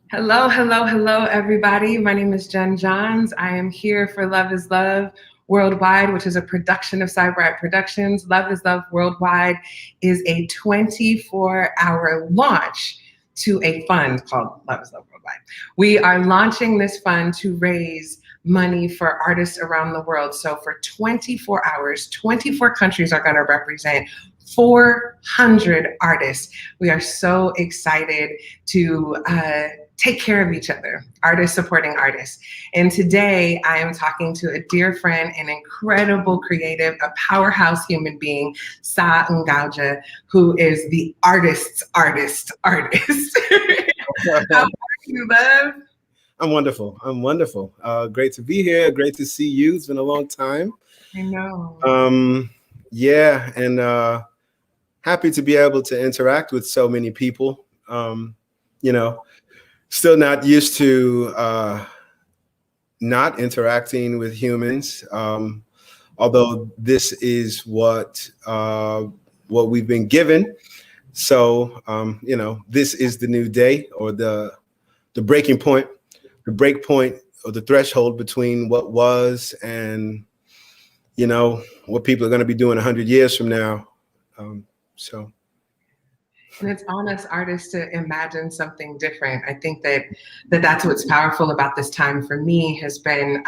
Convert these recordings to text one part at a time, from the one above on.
Hello, hello, hello, everybody. My name is Jen Johns. I am here for Love is Love Worldwide, which is a production of Cyberite Productions. Love is Love Worldwide is a 24-hour launch to a fund called Love is Love Worldwide. We are launching this fund to raise money for artists around the world. So for 24 hours, 24 countries are going to represent 400 artists. We are so excited to take care of each other, artists supporting artists. And today I am talking to a dear friend, an incredible creative, a powerhouse human being, NGAUJAH, who is the artist's artist. How are you, love? I'm wonderful. Great to be here. Great to see you. It's been a long time. I know. Yeah, and happy to be able to interact with so many people. Still not used to not interacting with humans, although this is what we've been given. So, this is the new day, or the breaking point, the break point, or the threshold between what was and, what people are going to be doing 100 years from now. And it's on us artists to imagine something different. I think that's what's powerful about this time for me has been,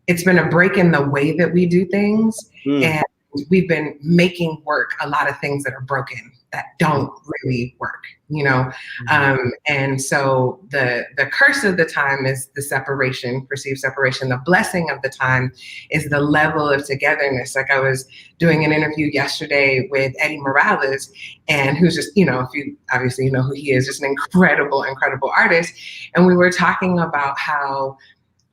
it's been a break in the way that we do things. And we've been making work a lot of things that are broken, that don't really work, and so the curse of the time is the separation, perceived separation. The blessing of the time is the level of togetherness. Like I was doing an interview yesterday with Eddie Morales, and who's just, if you obviously know who he is, just an incredible artist. And we were talking about how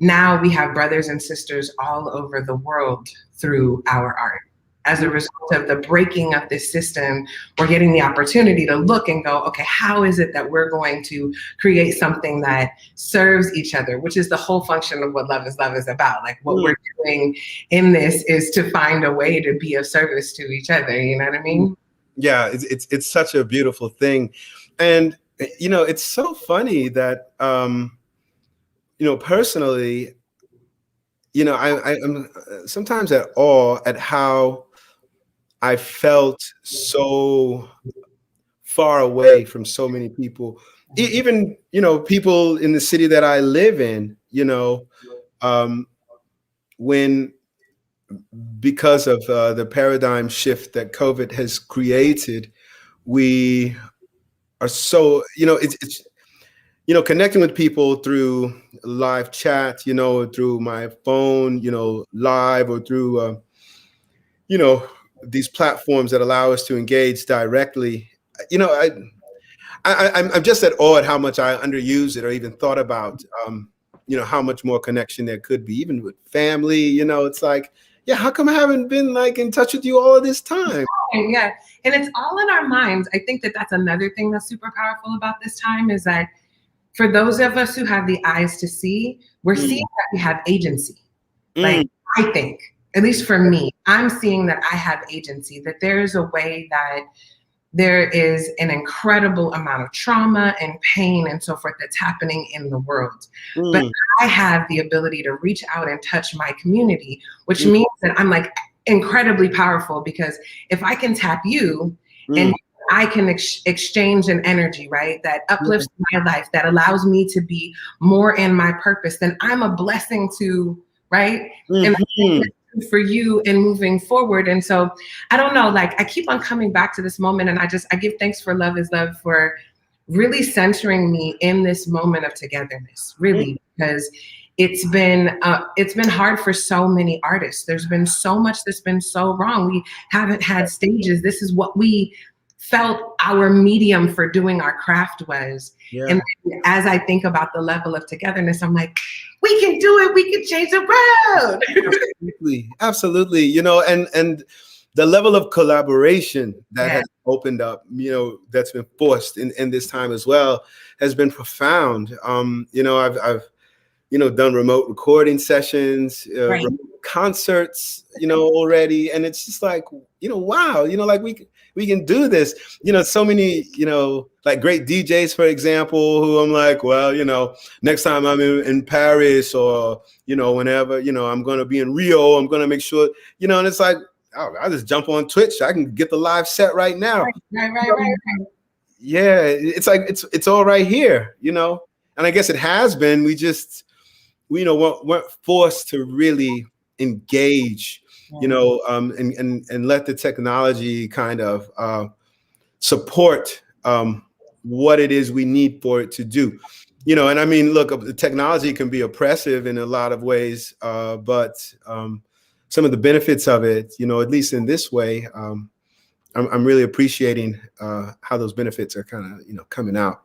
now we have brothers and sisters all over the world through our art. As a result of the breaking of this system, we're getting the opportunity to look and go, okay, how is it that we're going to create something that serves each other, which is the whole function of what Love is Love is about. Like what we're doing in this is to find a way to be of service to each other. You know what I mean? Yeah, it's such a beautiful thing. And, it's so funny that, personally, I'm sometimes at awe at how I felt so far away from so many people, even, people in the city that I live in, when, because of the paradigm shift that COVID has created, we are so, it's connecting with people through live chat, through my phone, live, or through, these platforms that allow us to engage directly. I'm just at awe at how much I underuse it, or even thought about, how much more connection there could be, even with family. It's like, yeah, how come I haven't been in touch with you all of this time? Yeah, and it's all in our minds. I think that's another thing that's super powerful about this time is that for those of us who have the eyes to see, we're seeing that we have agency. Like, I think, at least for me, I'm seeing that I have agency, that there is a way that there is an incredible amount of trauma and pain and so forth that's happening in the world. But I have the ability to reach out and touch my community, which means that I'm incredibly powerful, because if I can tap you and I can exchange an energy, right, that uplifts my life, that allows me to be more in my purpose, then I'm a blessing to, right? And for you in moving forward. And so I don't know, I keep on coming back to this moment, and I give thanks for Love is Love for really centering me in this moment of togetherness, really, because it's been hard for so many artists. There's been so much that's been so wrong. We haven't had stages. This is what we felt our medium for doing our craft was. Yeah. And as I think about the level of togetherness, I'm like, we can do it. We can change the world. Absolutely. And the level of collaboration that has opened up, that's been forced in this time as well, has been profound. I've done remote recording sessions, remote concerts, already. And it's just like, wow, we can do this. You know, so many, you know, like great DJs, for example, who I'm like, well, you know, next time I'm in Paris or, you know, whenever, you know, I'm going to be in Rio, I'm going to make sure, you know, and it's like, I just jump on Twitch. I can get the live set right now. Right. Yeah, it's like it's all right here, you know. And I guess it has been. We you know weren't forced to really engage, you know, and let the technology kind of support what it is we need for it to do, you know. And I mean, look, the technology can be oppressive in a lot of ways, but some of the benefits of it, you know, at least in this way, I'm really appreciating how those benefits are kind of, you know, coming out.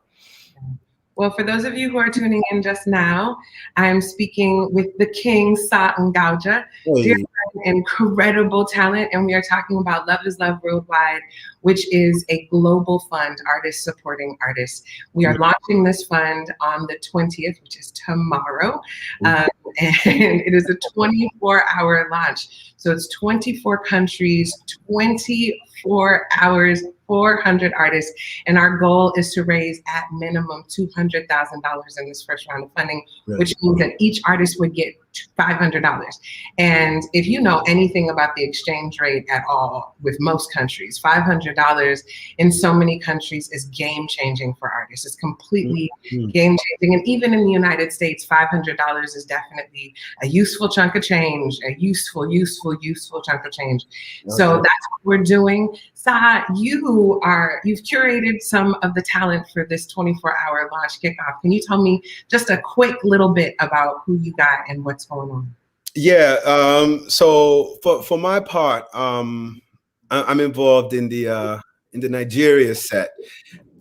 Well, for those of you who are tuning in just now, I'm speaking with the king, NGAUJAH, dear friend, incredible talent, and we are talking about Love is Love Worldwide, which is a global fund, artists supporting artists. We are launching this fund on the 20th, which is tomorrow, and it is a 24-hour launch. So it's 24 countries, 24 hours, 400 artists, and our goal is to raise at minimum $200,000 in this first round of funding, which means that each artist would get $500. And if you know anything about the exchange rate at all with most countries, $500 in so many countries is game-changing for artists. It's completely game-changing. And even in the United States, $500 is definitely a useful chunk of change, a useful chunk of change. So that's what we're doing. SAHR, you've curated some of the talent for this 24-hour launch kickoff. Can you tell me just a quick little bit about who you got and what's going on? Yeah. So for my part, I'm involved in the Nigeria set,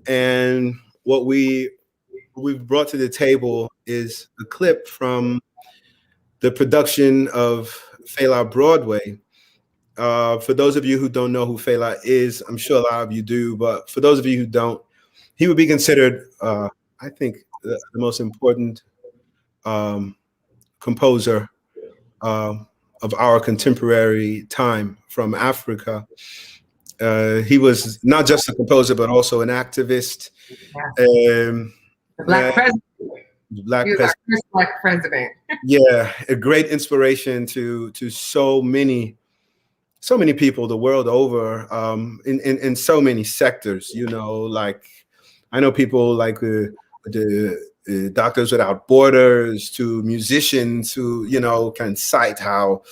and what we've brought to the table is a clip from the production of Fela Broadway. For those of you who don't know who Fela is, I'm sure a lot of you do, but for those of you who don't, he would be considered, I think, the most important composer of our contemporary time from Africa. He was not just a composer, but also an activist. The Black president. Black president. Our first Black president. Yeah, a great inspiration to so many people the world over, in so many sectors. You know, like I know people like the Doctors Without Borders, to musicians who, you know, can cite how,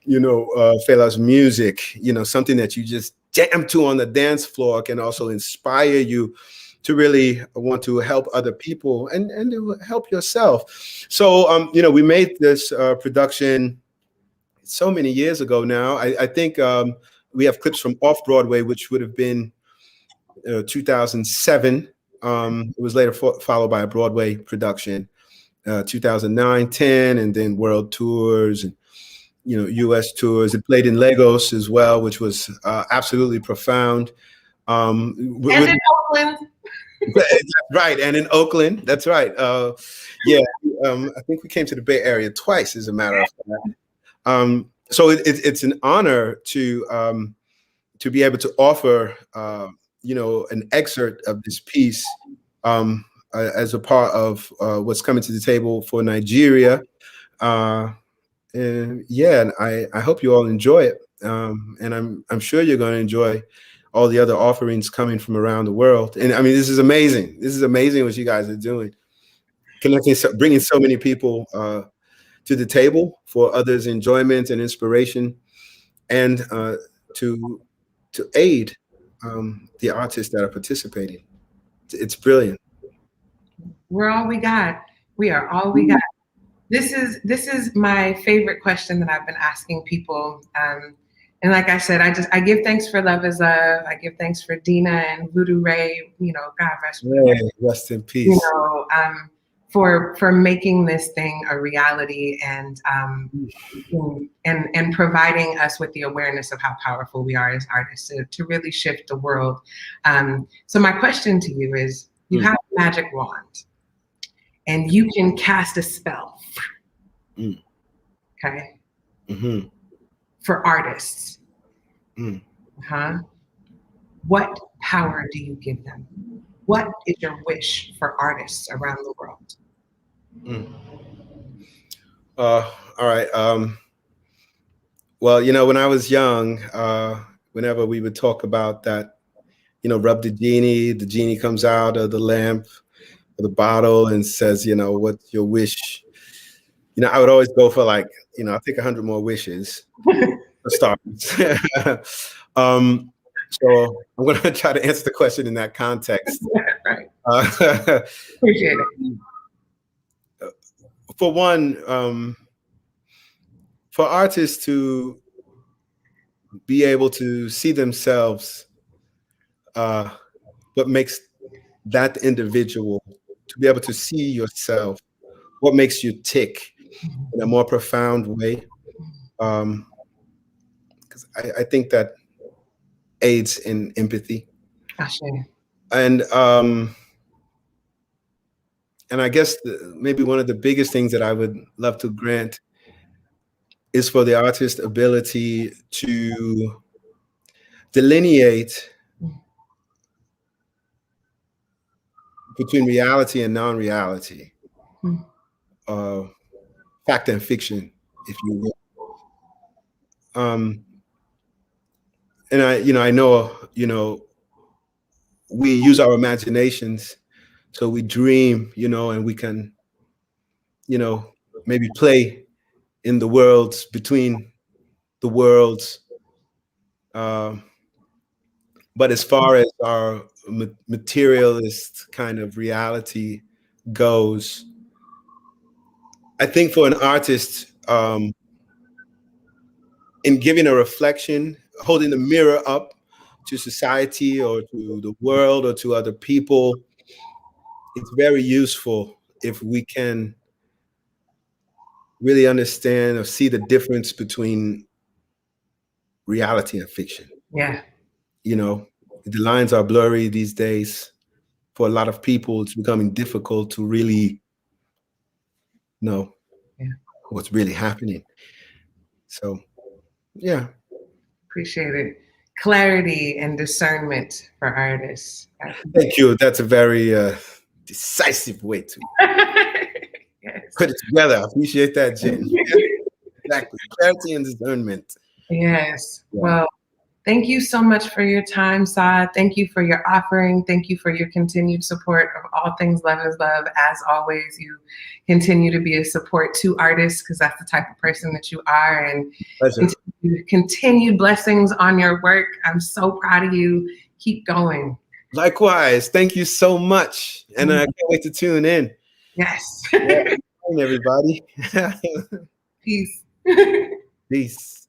you know, Fela's music, you know, something that you just jam to on the dance floor can also inspire you to really want to help other people and to help yourself. So, you know, we made this production so many years ago now. I think we have clips from Off-Broadway, which would have been 2007. It was later followed by a Broadway production, 2009, 10, and then world tours and, you know, U.S. tours. It played in Lagos as well, which was absolutely profound. And in Oakland. Right, and in Oakland, that's right. Yeah, I think we came to the Bay Area twice, as a matter of fact. So it's an honor to be able to offer, you know, an excerpt of this piece as a part of what's coming to the table for Nigeria. And yeah, and I hope you all enjoy it. And I'm sure you're going to enjoy all the other offerings coming from around the world. And I mean, this is amazing. This is amazing what you guys are doing, connecting, bringing so many people to the table for others' enjoyment and inspiration, and to aid the artists that are participating. It's brilliant. We're all we got. We are all we got. This is my favorite question that I've been asking people. And like I said, I give thanks for Love is Love. I give thanks for Dina and Voodoo Ray. You know, God rest. Rest in peace. You know, for making this thing a reality, and providing us with the awareness of how powerful we are as artists to really shift the world. So my question to you is: you have a magic wand, and you can cast a spell. Okay. For artists. what power do you give them? What is your wish for artists around the world? All right. Well, you know, when I was young, whenever we would talk about that, you know, rub the genie comes out of the lamp or the bottle and says, you know, what's your wish? You know, I would always go for like, you know, I think 100 more wishes for starters. So I'm going to try to answer the question in that context. Right. Uh, Appreciate it. for one, for artists to be able to see themselves, what makes that individual, to be able to see yourself, what makes you tick in a more profound way. Because I think that aids in empathy. And I guess maybe one of the biggest things that I would love to grant is for the artist's ability to delineate between reality and non-reality, fact and fiction, if you will. And I know, we use our imaginations, so we dream, and we can, maybe play in the worlds, between the worlds. But as far as our materialist kind of reality goes, I think for an artist, in giving a reflection, holding the mirror up to society or to the world or to other people, it's very useful if we can really understand or see the difference between reality and fiction. Yeah. The lines are blurry these days. For a lot of people, it's becoming difficult to really know what's really happening. So, yeah. Appreciate it. Clarity and discernment for artists. Thank you. That's a very decisive way to put it together. I appreciate that, Jen. Exactly. Clarity and discernment. Yes. Yeah. Well, thank you so much for your time, Saad. Thank you for your offering. Thank you for your continued support of all things Love is Love. As always, you continue to be a support to artists because that's the type of person that you are. And continued blessings on your work. I'm so proud of you. Keep going. Likewise. Thank you so much. And I can't wait to tune in. Yes. Yeah. Everybody. Peace. Peace.